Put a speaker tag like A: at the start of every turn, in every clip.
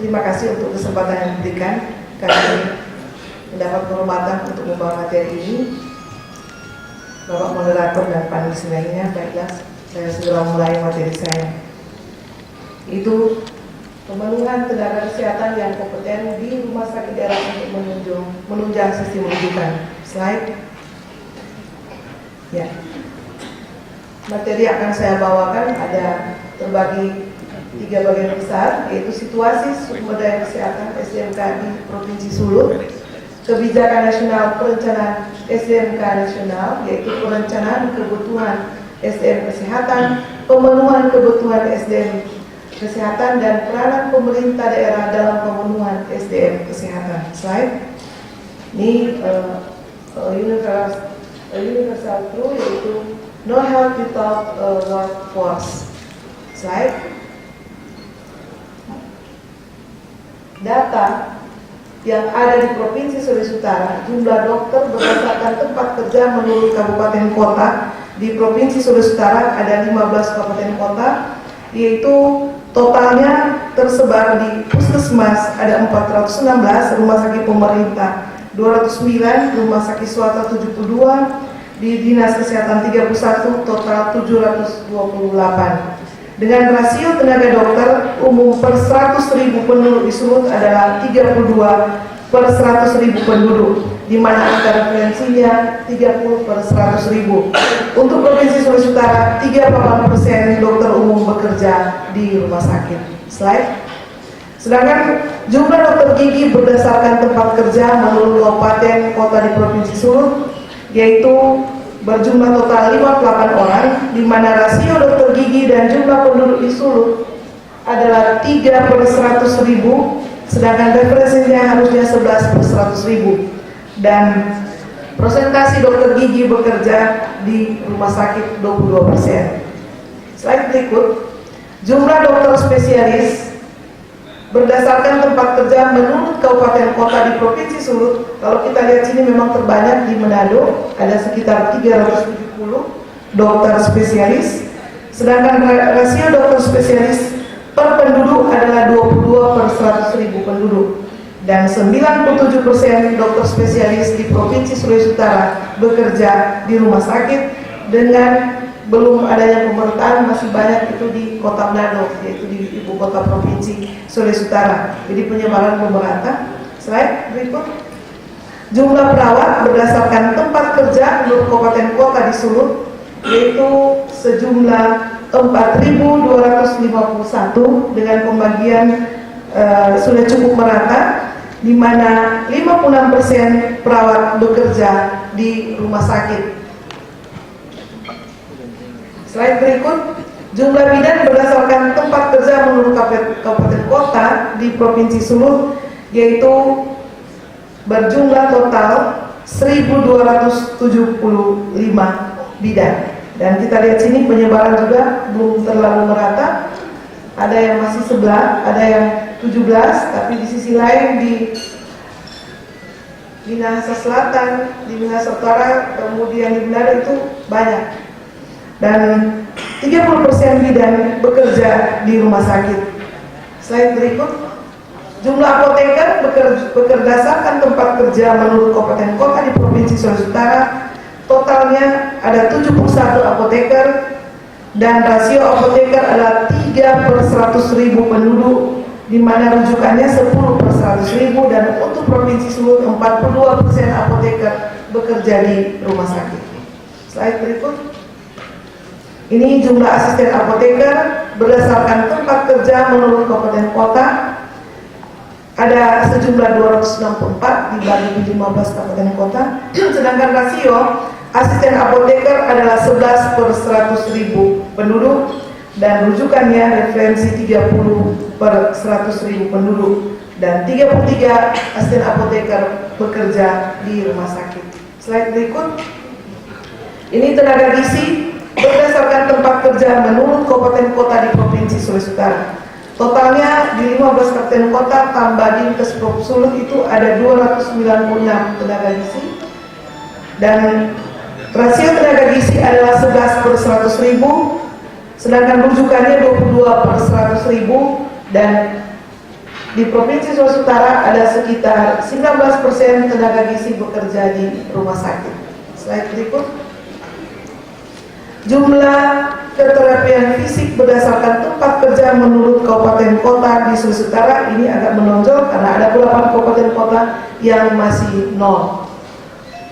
A: Terima kasih untuk kesempatan yang diberikan. Kami mendapat kehormatan untuk membawa materi ini. Bapak moderator dan panelis lainnya, baiklah, saya segera mulai materi saya. Itu pemenuhan tenaga kesehatan yang kompeten di rumah sakit daerah untuk menunjang sistem rujukan. Slide. Ya. Materi yang akan saya bawakan ada terbagi 3 bagian besar, yaitu situasi sumber daya kesehatan SDMK di Provinsi Sulut, kebijakan nasional perencanaan SDMK nasional, yaitu perencanaan kebutuhan SDM kesehatan, pemenuhan kebutuhan SDM kesehatan, dan peranan pemerintah daerah dalam pemenuhan SDM kesehatan. Slide. Ini universal truth, yaitu no health without workforce. Slide. Data yang ada di Provinsi Sulawesi Utara, jumlah dokter berdasarkan tempat kerja menurut kabupaten kota di Provinsi Sulawesi Utara ada 15 kabupaten kota, yaitu totalnya tersebar di puskesmas ada 416, rumah sakit pemerintah 209, rumah sakit swasta 72, di dinas kesehatan 31, total 728. Dengan rasio tenaga dokter umum per 100.000 penduduk di Sulut adalah 32 per 100.000 penduduk, di mana angka referensinya 30 per 100.000. Untuk Provinsi Sulawesi Utara, 38% dokter umum bekerja di rumah sakit. Slide. Sedangkan jumlah dokter gigi berdasarkan tempat kerja menurut kabupaten kota di Provinsi Sulut, yaitu berjumlah total 58 orang, di mana rasio dokter gigi dan jumlah penduduk di Sulut adalah 3 per 100.000, sedangkan referensinya harusnya 11 per 100.000. Dan persentase dokter gigi bekerja di rumah sakit 22%. Slide berikut, jumlah dokter spesialis berdasarkan tempat kerja menurut kabupaten kota di Provinsi Sulut. Kalau kita lihat sini memang terbanyak di Manado, ada sekitar 370 dokter spesialis, sedangkan rasio dokter spesialis per penduduk adalah 22 per 100.000 penduduk, dan 97% dokter spesialis di Provinsi Sulawesi Utara bekerja di rumah sakit. Dengan belum adanya pemerataan, masih banyak itu di kota Manado, yaitu di ibu kota Provinsi Sulawesi Utara. Jadi penyebaran belum merata. Slide berikut. Jumlah perawat berdasarkan tempat kerja menurut kabupaten kota di Sulut, yaitu sejumlah 4.251, dengan pembagian sudah cukup merata, di mana 56% perawat bekerja di rumah sakit. Slide berikut, jumlah bidan berdasarkan tempat kerja menurut kabupaten kota di Provinsi Sulut, yaitu berjumlah total 1.275 bidan. Dan kita lihat sini penyebaran juga belum terlalu merata. Ada yang masih 11, ada yang 17, tapi di sisi lain di Minahasa Selatan, di Minahasa Utara, kemudian di Manado itu banyak. Dan 30% bidan bekerja di rumah sakit. Slide berikut, jumlah apoteker berdasarkan tempat kerja menurut kabupaten kota di Provinsi Sulawesi Utara, totalnya ada 71 apoteker, dan rasio apoteker adalah 3 per 100.000 penduduk, di mana rujukannya 10 per 100.000, dan untuk Provinsi Sulut 42% apoteker bekerja di rumah sakit. Slide berikut. Ini jumlah asisten apoteker berdasarkan tempat kerja menurut kabupaten kota, ada sejumlah 264 dibagi 15 kabupaten kota, sedangkan rasio asisten apoteker adalah 11 per 100.000 penduduk, dan rujukannya referensi 30 per 100.000 penduduk, dan 33 asisten apoteker bekerja di rumah sakit. Slide berikut. Ini tenaga gizi berdasarkan tempat kerja menurut kabupaten kota di Provinsi Sulawesi Utara. Totalnya di 15 kabupaten kota tambah Dinkes Prop Sulut itu ada 296 tenaga gizi, dan rasio tenaga gizi adalah 11 per 100.000, sedangkan rujukannya 22 per 100.000, dan di Provinsi Sulawesi Utara ada sekitar 19% tenaga gizi bekerja di rumah sakit. Slide berikut. Jumlah keterapian fisik berdasarkan tempat kerja menurut kabupaten kota di Sulawesi Utara ini agak menonjol karena ada beberapa kabupaten kota yang masih nol.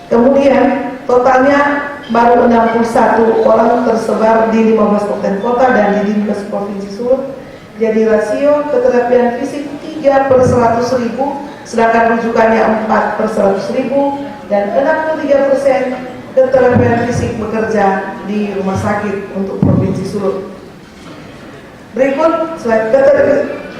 A: Kemudian totalnya baru 61 orang tersebar di 15 kabupaten kota dan di Dinkes Provinsi Sulut. Jadi rasio keterapian fisik 3/100.000, sedangkan rujukannya 4/100.000, dan 63% keterapian fisik bekerja di rumah sakit untuk Provinsi Sulut. Berikut slide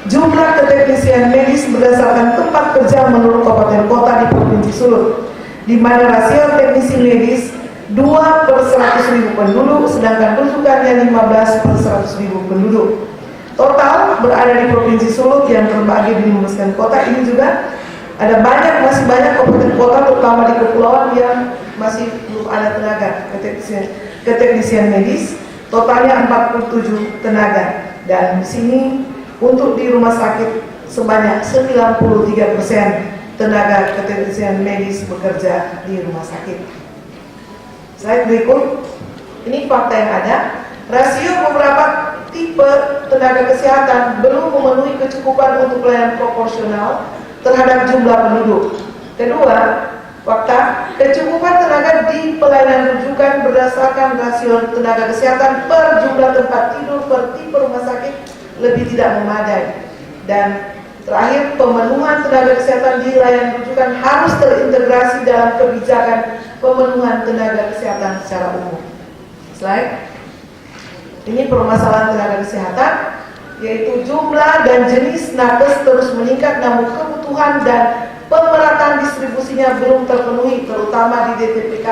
A: jumlah keteknisian medis berdasarkan tempat kerja menurut kabupaten kota di Provinsi Sulut, di mana rasio teknisi medis 2/100.000 penduduk, sedangkan rujukannya 15/100.000 penduduk. Total berada di Provinsi Sulut yang terbagi di 15 kota. Ini juga ada masih banyak kabupaten kota terutama di kepulauan yang masih belum ada tenaga keteknisian medis. Totalnya 47 tenaga, dan di sini untuk di rumah sakit sebanyak 93% tenaga keteknisian medis bekerja di rumah sakit. Slide berikut. Ini fakta yang ada. Rasio beberapa tipe tenaga kesehatan belum memenuhi kecukupan untuk pelayanan proporsional terhadap jumlah penduduk. Kedua, fakta kecukupan tenaga di pelayanan rujukan berdasarkan rasio tenaga kesehatan per jumlah tempat tidur per tipe rumah sakit lebih tidak memadai. Dan terakhir, pemenuhan tenaga kesehatan di layanan rujukan harus terintegrasi dalam kebijakan pemenuhan tenaga kesehatan secara umum. Slide. Ini permasalahan tenaga kesehatan, yaitu jumlah dan jenis nakes terus meningkat, namun kebutuhan dan pemerataan distribusinya belum terpenuhi, terutama di DTPK.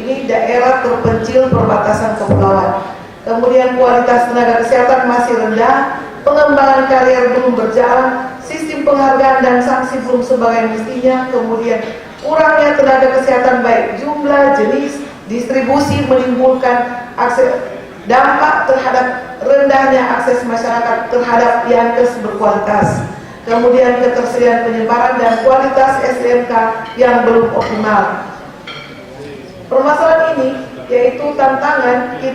A: Ini daerah terpencil perbatasan kepulauan. Kemudian kualitas tenaga kesehatan masih rendah, pengembangan karier belum berjalan, sistem penghargaan dan sanksi belum sebagai mestinya. Kemudian kurangnya tenaga kesehatan baik jumlah, jenis, distribusi menimbulkan dampak terhadap rendahnya akses masyarakat terhadap Yankes berkualitas. Kemudian ketersediaan penyebaran dan kualitas SDMK yang belum optimal. Permasalahan ini, yaitu tantangan yang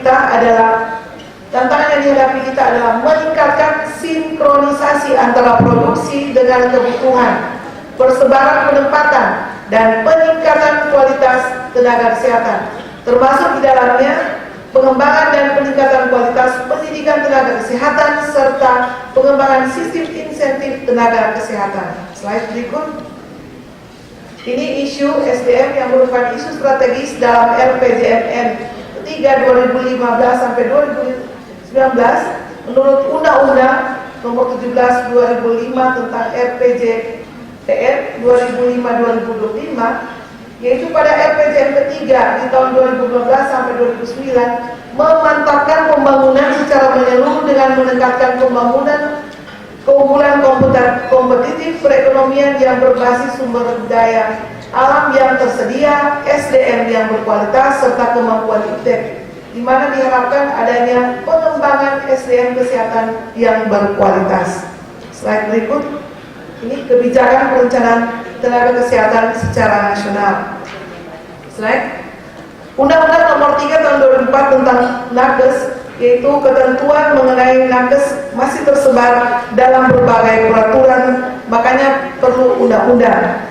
A: dihadapi kita adalah meningkatkan sinkronisasi antara produksi dengan kebutuhan, persebaran penempatan, dan peningkatan kualitas tenaga kesehatan, termasuk di dalamnya pengembangan dan peningkatan kualitas pendidikan tenaga kesehatan serta pengembangan sistem insentif tenaga kesehatan. Slide berikut. Ini isu SDM yang merupakan isu strategis dalam RPJMN 3 2015 sampai 2019 menurut Undang-Undang Nomor 17 2005 tentang RPJMN 2005-2025, yaitu pada RPJM ketiga di tahun 2012 sampai 2009 memantapkan pembangunan secara menyeluruh dengan meningkatkan pembangunan keunggulan kompetitif perekonomian yang berbasis sumber daya alam yang tersedia, SDM yang berkualitas serta kemampuan iptek, di mana diharapkan adanya pengembangan SDM kesehatan yang berkualitas. Slide berikut. Ini kebijakan perencanaan tenaga kesehatan secara nasional. Slide. Undang-Undang Nomor 3 Tahun 2004 tentang Nakes, yaitu ketentuan mengenai nakes masih tersebar dalam berbagai peraturan, makanya perlu undang-undang.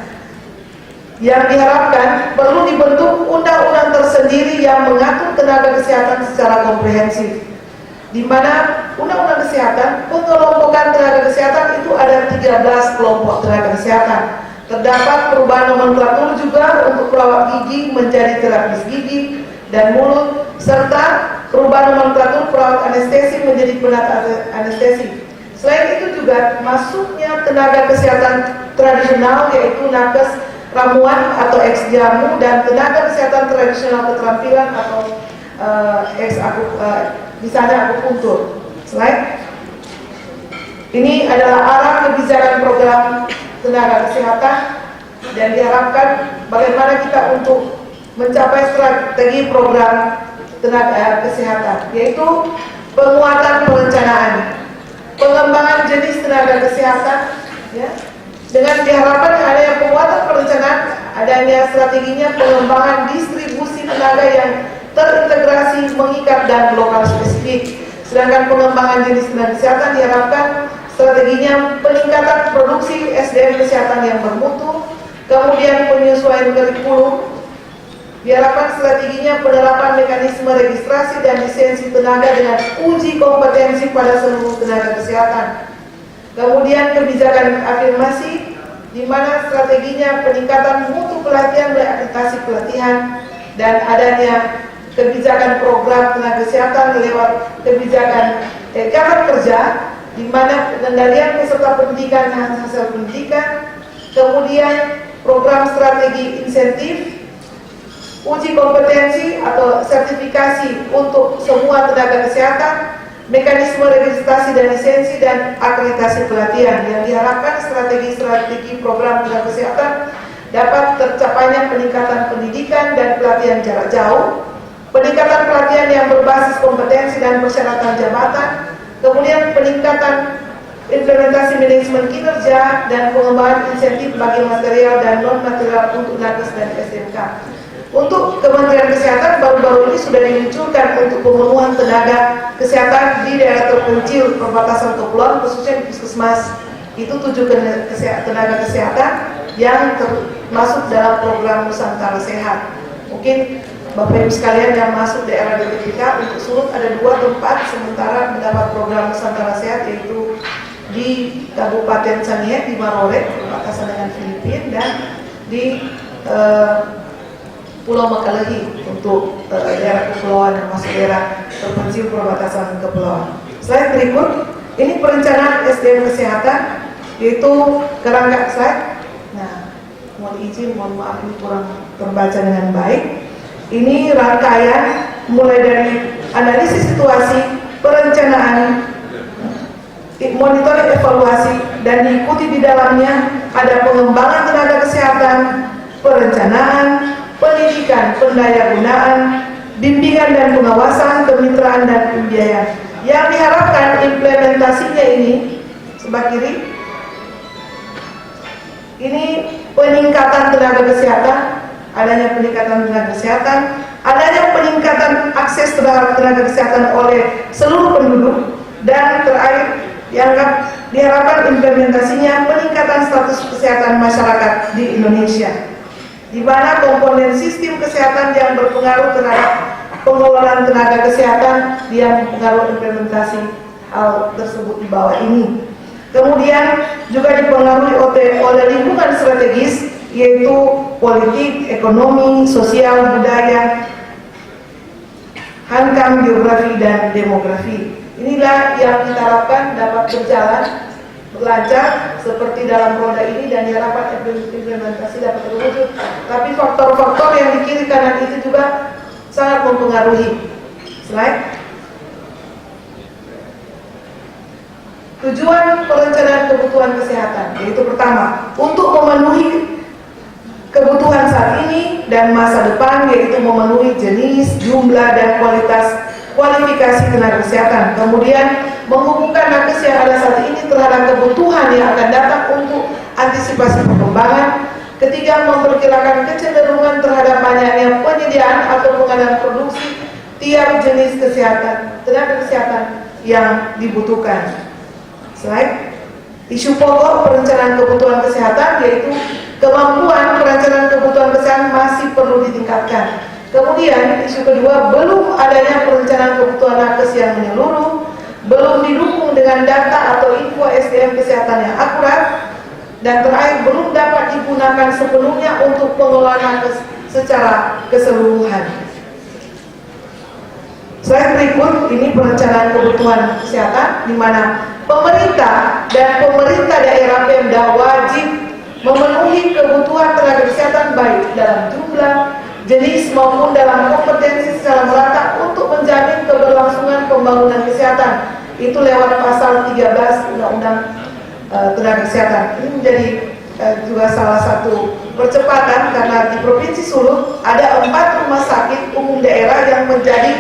A: Yang diharapkan perlu dibentuk undang-undang tersendiri yang mengatur tenaga kesehatan secara komprehensif, di mana undang-undang kesehatan, pengelompokan tenaga kesehatan itu ada 13 kelompok tenaga kesehatan. Terdapat perubahan nomenklatur juga untuk perawat gigi menjadi terapis gigi dan mulut, serta perubahan nomenklatur perawat anestesi menjadi penata anestesi. Selain itu juga masuknya tenaga kesehatan tradisional, yaitu nakes ramuan atau ex jamu, dan tenaga kesehatan tradisional keterampilan atau misalnya akupuntur. Slide. Ini adalah arah kebijakan program tenaga kesehatan dan diharapkan bagaimana kita untuk mencapai strategi program tenaga kesehatan, yaitu penguatan perencanaan, pengembangan jenis tenaga kesehatan, ya. Dengan diharapkan adanya penguatan perencanaan, adanya strateginya pengembangan distribusi tenaga yang terintegrasi, mengikat dan lokal spesifik. Sedangkan pengembangan jenis tenaga kesehatan diharapkan strateginya peningkatan produksi SDM kesehatan yang bermutu, kemudian penyesuaian kurikulum. Diharapkan strateginya penerapan mekanisme registrasi dan lisensi tenaga dengan uji kompetensi pada seluruh tenaga kesehatan. Kemudian kebijakan afirmasi, di mana strateginya peningkatan mutu pelatihan melalui akreditasi pelatihan dan adanya kebijakan program tenaga kesehatan lewat kebijakan ikatan kerja, di mana pengendalian peserta pendidikan dan hasil pendidikan, kemudian program strategi insentif, uji kompetensi atau sertifikasi untuk semua tenaga kesehatan, mekanisme registrasi dan lisensi dan akreditasi pelatihan. Yang diharapkan strategi program tenaga kesehatan dapat tercapainya peningkatan pendidikan dan pelatihan jarak jauh, peningkatan pelatihan yang berbasis kompetensi dan persyaratan jabatan, kemudian peningkatan implementasi manajemen kinerja dan pengembangan insentif bagi material dan non material untuk nakes dan SMK. Untuk Kementerian Kesehatan baru-baru ini sudah diluncurkan untuk pemenuhan tenaga kesehatan di daerah terpencil perbatasan kepulauan, khususnya di puskesmas. Itu 7 tenaga kesehatan yang termasuk dalam program Nusantara Sehat. Mungkin Bapak Ibu sekalian yang masuk daerah DPTK, untuk Sulut ada 2 tempat sementara mendapat program Nusantara Sehat, yaitu di Kabupaten Sangihe di Marore, perbatasan dengan Filipina, dan di Pulau Makalehi untuk daerah kepulauan yang masuk daerah terpencil perbatasan kepulauan. Slide berikut, ini perencanaan SDM kesehatan, yaitu kerangka slide. Nah, mohon izin, mohon maaf ini kurang terbaca dengan baik. Ini rangkaian mulai dari analisis situasi, perencanaan, monitoring evaluasi, dan diikuti di dalamnya ada pengembangan tenaga kesehatan, perencanaan, pendidikan, pendayagunaan, bimbingan dan pengawasan, kemitraan dan pembiayaan. Yang diharapkan implementasinya ini sebelah kiri, ini peningkatan tenaga kesehatan, adanya peningkatan tenaga kesehatan, adanya peningkatan akses terhadap tenaga kesehatan oleh seluruh penduduk, dan terakhir diharapkan implementasinya peningkatan status kesehatan masyarakat di Indonesia, di mana komponen sistem kesehatan yang berpengaruh terhadap pengelolaan tenaga kesehatan yang mempengaruhi implementasi hal tersebut di bawah ini. Kemudian juga dipengaruhi oleh lingkungan strategis, yaitu politik, ekonomi, sosial, budaya, hankam, geografi, dan demografi. Inilah yang kita harapkan dapat berjalan lancar seperti dalam roda ini, dan diharapkan implementasi dapat terwujud. Tapi faktor-faktor yang di kiri kanan itu juga sangat mempengaruhi. Slide. Tujuan perencanaan kebutuhan kesehatan, yaitu pertama, untuk memenuhi kebutuhan saat ini dan masa depan, yaitu memenuhi jenis, jumlah, dan kualifikasi tenaga kesehatan. Kemudian menghubungkan nakes yang ada saat ini terhadap kebutuhan yang akan datang untuk antisipasi perkembangan. Ketiga, memperkirakan kecenderungan terhadap banyaknya penyediaan atau pengadaan produksi tiap jenis tenaga kesehatan yang dibutuhkan. Slide. Isu pokok perencanaan kebutuhan kesehatan, yaitu kemampuan perencanaan kebutuhan kesehatan masih perlu ditingkatkan. Kemudian isu kedua, belum adanya perencanaan kebutuhan nakes yang menyeluruh, belum didukung dengan data atau info SDM kesehatan yang akurat, dan terakhir belum dapat digunakan sepenuhnya untuk pengelolaan nakes secara keseluruhan. Slide berikut, ini perencanaan kebutuhan kesehatan, di mana pemerintah dan pemerintah daerah Pemda wajib memenuhi kebutuhan tenaga kesehatan baik dalam jumlah, jenis maupun dalam kompetensi secara merata untuk menjamin keberlangsungan pembangunan kesehatan. Itu lewat pasal 13 Undang-Undang Tenaga Kesehatan. Ini menjadi juga salah satu percepatan, karena di Provinsi Sulut ada 4 rumah sakit umum daerah yang menjadi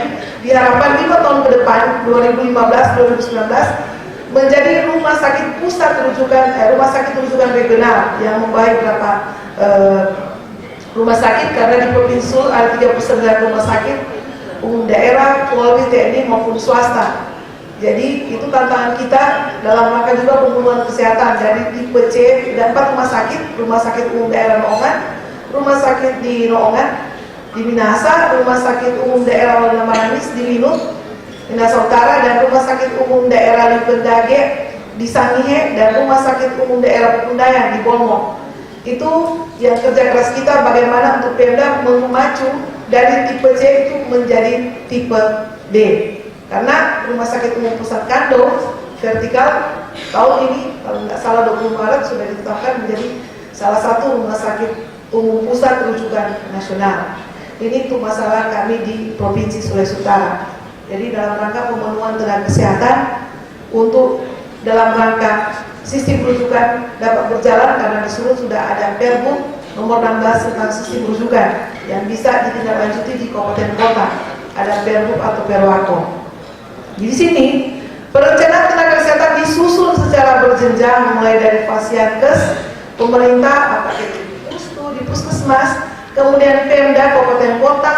A: diharapkan 5 tahun ke depan, 2015-2019, menjadi rumah sakit pusat rumah sakit rujukan regional yang membawahi beberapa rumah sakit, karena di Provinsi Sul ada 39 rumah sakit umum daerah, Polri, TNI maupun swasta. Jadi itu tantangan kita dalam rangka juga pemulihan kesehatan. Jadi tipe C ada 4 rumah sakit umum daerah Noongan, rumah sakit di Noongan, di Minahasa, rumah sakit umum daerah Walana Maramis di Linut, Minahasa Utara, dan rumah sakit umum daerah Lipendage di Sangihe, dan rumah sakit umum daerah Pekundayan di Bolmo. Itu yang kerja keras kita bagaimana untuk Pemda memacu dari tipe C itu menjadi tipe D. Karena rumah sakit umum pusat Kando vertikal tahun ini kalau nggak salah 20 Maret sudah ditetapkan menjadi salah satu rumah sakit umum pusat rujukan nasional. Ini untuk masalah kami di Provinsi Sulawesi Utara. Jadi dalam rangka pemenuhan tenaga kesehatan untuk dalam rangka sistem rujukan dapat berjalan, karena di Sulu sudah ada Perbu nomor 16 tentang sistem rujukan yang bisa ditindaklanjuti di kabupaten kota. Ada Perbu atau Perwako. Di sini perencanaan tenaga kesehatan disusun secara berjenjang mulai dari Fasiankes, pemerintah, apakah itu di Puskesmas, kemudian Pemda kabupaten kota,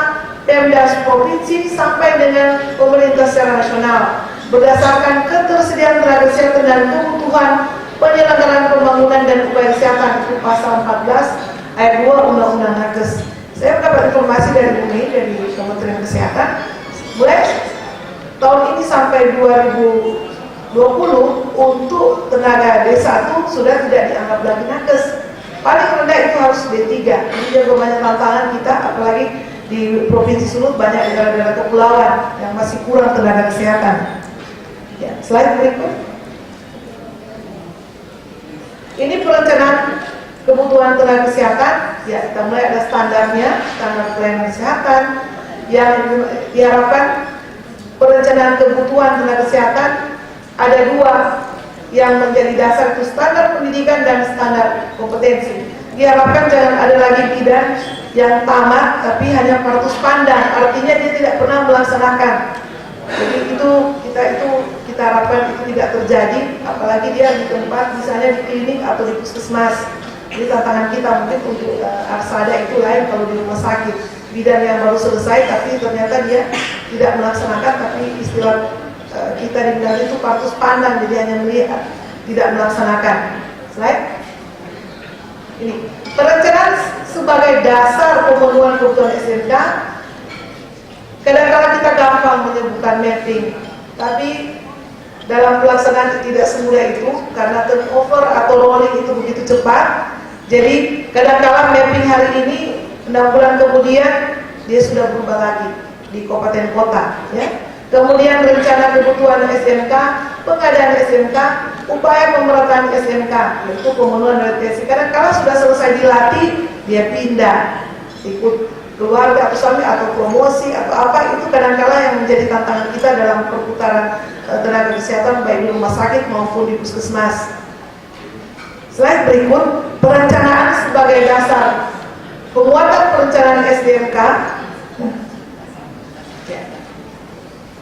A: Pemda provinsi, sampai dengan pemerintah secara nasional berdasarkan ketersediaan tenaga kesehatan dan kebutuhan penyelenggaraan pembangunan dan upaya kesehatan, itu pasal 14 ayat 2 Undang-Undang Nakes. Saya mendapat informasi dari BUMI, dari Kementerian Kesehatan, mulai tahun ini sampai 2020 untuk tenaga D1 sudah tidak dianggap lagi nakes. Paling rendah itu harus D3. Ini juga banyak tantangan kita, apalagi di Provinsi Sulut banyak daerah-daerah kepulauan yang masih kurang tenaga kesehatan. Ya, slide berikut. Ini perencanaan kebutuhan tenaga kesehatan. Ya, kita mulai ada standarnya, standar pelayanan kesehatan yang diharapkan. Perencanaan kebutuhan tenaga kesehatan ada 2 yang menjadi dasar, itu standar pendidikan dan standar kompetensi. Diharapkan jangan ada lagi bidan yang tamat tapi hanya partus pandang, artinya dia tidak pernah melaksanakan. Jadi kita harapkan itu tidak terjadi, apalagi dia di tempat misalnya di klinik atau di puskesmas. Jadi tantangan kita mungkin untuk arsada itu lain kalau di rumah sakit. Bidan yang baru selesai tapi ternyata dia tidak melaksanakan, tapi istilah kita di bidang itu partus pandang, jadi hanya melihat, tidak melaksanakan. Slide. Ini perencanaan sebagai dasar pemenuhan kebutuhan SMK. Kadang-kadang kita gampang menyebutkan mapping, tapi dalam pelaksanaan tidak semudah itu karena turnover atau rolling itu begitu cepat. Jadi kadang-kadang mapping hari ini 6 bulan kemudian dia sudah berubah lagi di kabupaten kota, ya. Kemudian rencana kebutuhan SMK, pengadaan SMK, upaya pemerataan SMK, yaitu pemenuhan nutrisi. Kadang-kadang sudah selesai dilatih, dia pindah, ikut keluarga atau suami atau promosi atau apa, itu kadang-kadang yang menjadi tantangan kita dalam perputaran tenaga kesehatan baik di rumah sakit maupun di puskesmas. Slide berikut, perencanaan sebagai dasar. Penguatan perencanaan SDMK,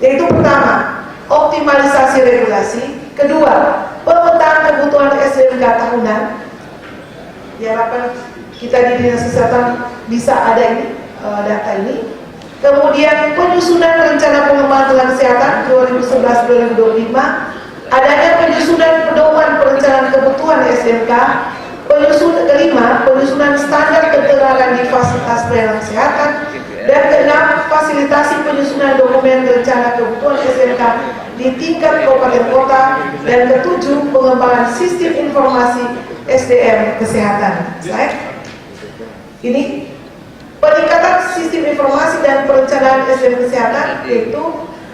A: yaitu pertama, optimalisasi regulasi. Kedua, pemetaan kebutuhan SDMK tahunan. Diharapkan kita di Dinas Kesehatan bisa ada ini, data ini. Kemudian penyusunan rencana pengembangan tenaga kesehatan 2011-2025, adanya penyusunan pedoman perencanaan kebutuhan SDMK. Kelima, penyusunan standar keterangan di fasilitas pelayanan kesehatan. Dan keenam, fasilitasi penyusunan dokumen rencana kebutuhan SMK di tingkat kabupaten kota. Dan ketujuh, pengembangan sistem informasi SDM kesehatan. Slide. Ini peningkatan sistem informasi dan perencanaan SDM kesehatan, yaitu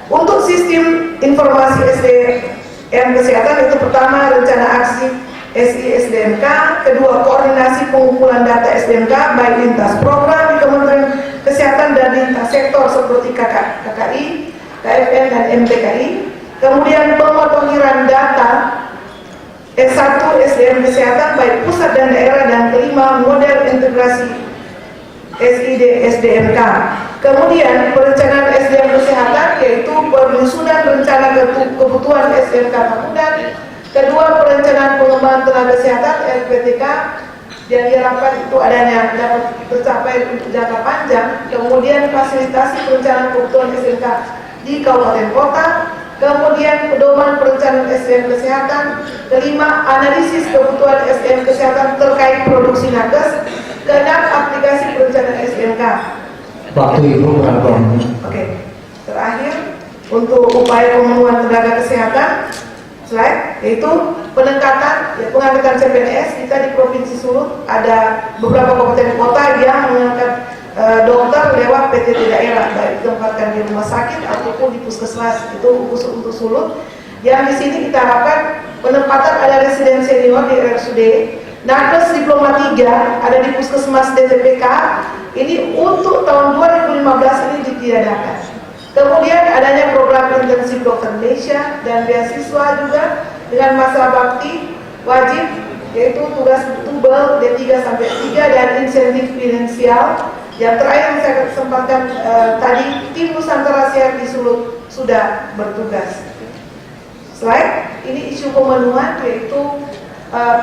A: untuk sistem informasi SDM kesehatan itu pertama rencana aksi SI-SDMK, kedua koordinasi pengumpulan data SDMK baik lintas program di Kementerian Kesehatan dan lintas sektor seperti KKI, KFN dan MTKI, kemudian pemotongiran data S1 SDM kesehatan baik pusat dan daerah, dan kelima model integrasi SID SDMK. Kemudian perencanaan SDM kesehatan yaitu penyusunan rencana kebutuhan SDMK tahunan. Kedua, perencanaan pengembangan tenaga kesehatan RPTK yang diharapkan itu adanya dapat tercapai untuk jangka panjang. Kemudian fasilitasi perencanaan kebutuhan SDMK di kabupaten kota. Kemudian pedoman perencanaan SDM kesehatan. Kelima, analisis kebutuhan SDM kesehatan terkait produksi nakes. Keenam, aplikasi perencanaan SDMK.
B: Waktu Ibu berapa?
A: Oke. Terakhir, untuk upaya pemenuhan tenaga kesehatan, slide, yaitu peningkatan pengangkatan CPNS. Kita di Provinsi Sulut ada beberapa kabupaten kota yang mengangkat dokter lewat PTT daerah, baik ditempatkan di rumah sakit ataupun di puskesmas. Itu khusus untuk Sulut. Yang di sini kita harapkan penempatan ada residen senior di RSUD, nakes diploma 3 ada di puskesmas DTPK. Ini untuk tahun 2015 ini ditiadakan. Kemudian adanya program intensif dokter Indonesia dan beasiswa juga dengan masa bakti wajib, yaitu tugas tubel D3 sampai 3 dan insentif finansial. Yang terakhir yang saya kesempatkan tadi, tim Nusantara Sehat di Sulut sudah bertugas. Slide, ini isu pemenuhan yaitu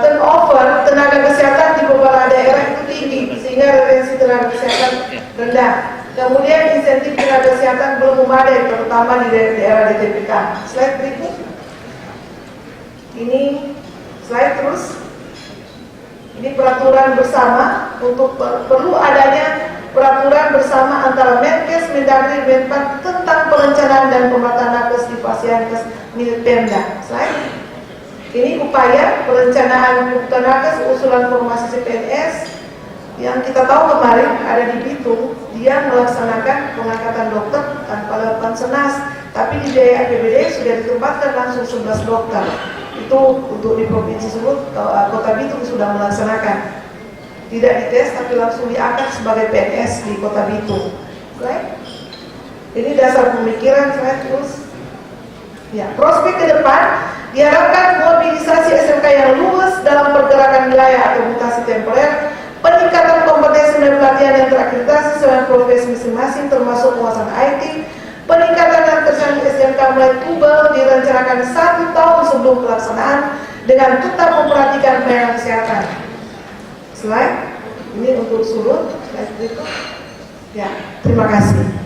A: turnover tenaga kesehatan di beberapa daerah itu tinggi sehingga retensi tenaga kesehatan rendah. Kemudian insentif tenaga kesehatan belum memadai terutama di daerah DTPK. Slide berikut. Ini slide terus. Ini peraturan bersama untuk perlu adanya peraturan bersama antara Menkes, Mendagri, Menpan tentang perencanaan dan pemerataan nakes di Fasiankes milik Pemda. Slide. Ini upaya perencanaan kebutuhan nakes usulan formasi CPNS yang kita tahu kemarin ada di Bitung, dia melaksanakan pengangkatan dokter tanpa lakukan senas, tapi di biaya APBD sudah ditempatkan langsung 11 dokter. Itu untuk di Provinsi Sulut, Kota Bitung sudah melaksanakan. Tidak dites tapi langsung diangkat sebagai PNS di Kota Bitung. Right? Ini dasar pemikiran saya terus. Ya, prospek ke depan diharapkan mobilisasi SMK yang luas dalam pergerakan wilayah atau mutasi temporer, peningkatan kompetensi dan pelatihan yang terakreditasi sesuai profesi masing-masing termasuk penguasaan IT, peningkatan dan kerjasama SMK mulai tubel direncanakan 1 tahun sebelum pelaksanaan dengan tetap memperhatikan pelayanan kesehatan. Slide, ini untuk Sulut, slide berikut. Ya, terima kasih.